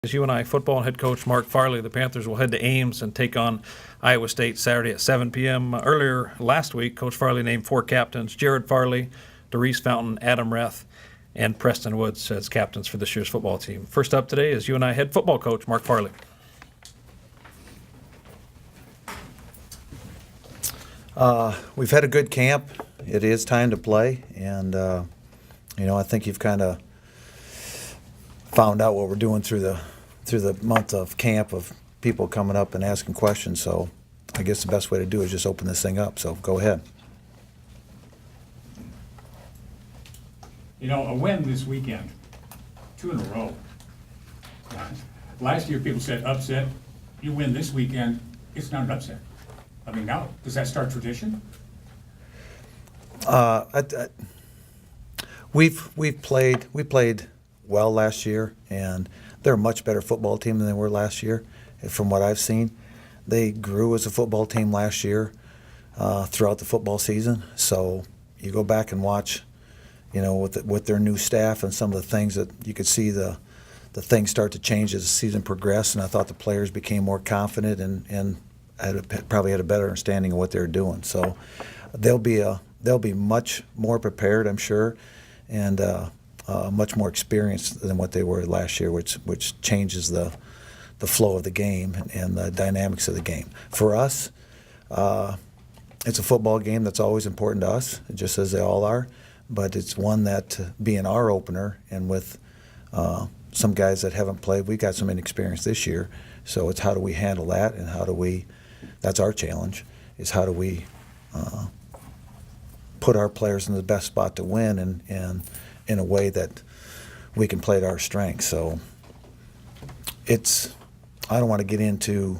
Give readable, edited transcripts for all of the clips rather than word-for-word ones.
As UNI football head coach Mark Farley, the Panthers will head to Ames and take on Iowa State Saturday at 7 p.m. Earlier last week, Coach Farley named 4 captains: Jared Farley, Doris Fountain, Adam Reth, and Preston Woods as captains for this year's football team. First up today is UNI head football coach Mark Farley. We've had a good camp. It is time to play, and I think you've kind of found out what we're doing through the month of camp, of people coming up and asking questions. So I guess the best way to do it is just open this thing up. So go ahead. A win this weekend, 2 in a row. Last year people said upset. You win this weekend, it's not an upset. I mean, now, does that start tradition? We played well last year, and they're a much better football team than they were last year, from what I've seen. They grew as a football team last year throughout the football season. So you go back and watch, with their new staff and some of the things that you could see the things start to change as the season progressed. And I thought the players became more confident and probably had a better understanding of what they were doing. So they'll be much more prepared, I'm sure, and much more experienced than what they were last year, which changes the flow of the game and the dynamics of the game. For us, it's a football game that's always important to us, just as they all are, but it's one that, being our opener and with some guys that haven't played, we've got some inexperience this year, so it's how do we handle that, and that's our challenge, is how do we put our players in the best spot to win and in a way that we can play to our strengths. So I don't want to get into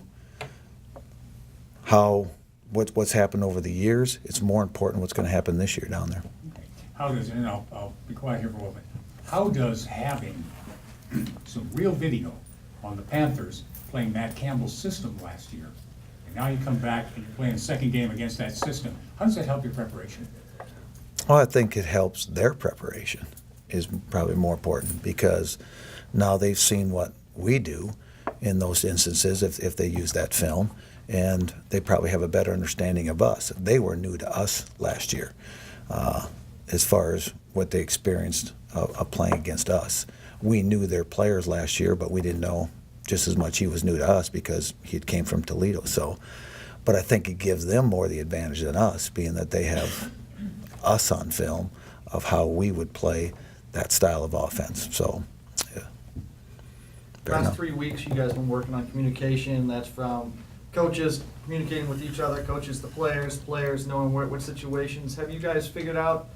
what's happened over the years. It's more important what's going to happen this year down there. Okay. How does, and I'll be quiet here for a moment. How does having some real video on the Panthers playing Matt Campbell's system last year, and now you come back and you're playing a second game against that system, how does that help your preparation? Well, I think it helps their preparation is probably more important, because now they've seen what we do in those instances if they use that film, and they probably have a better understanding of us. They were new to us last year as far as what they experienced of playing against us. We knew their players last year, but we didn't know just as much he was new to us because he came from Toledo. So, but I think it gives them more the advantage than us, being that they have us on film of how we would play that style of offense. So, yeah. Last 3 weeks, you guys have been working on communication. That's from coaches communicating with each other, coaches to players, players knowing what situations. Have you guys figured out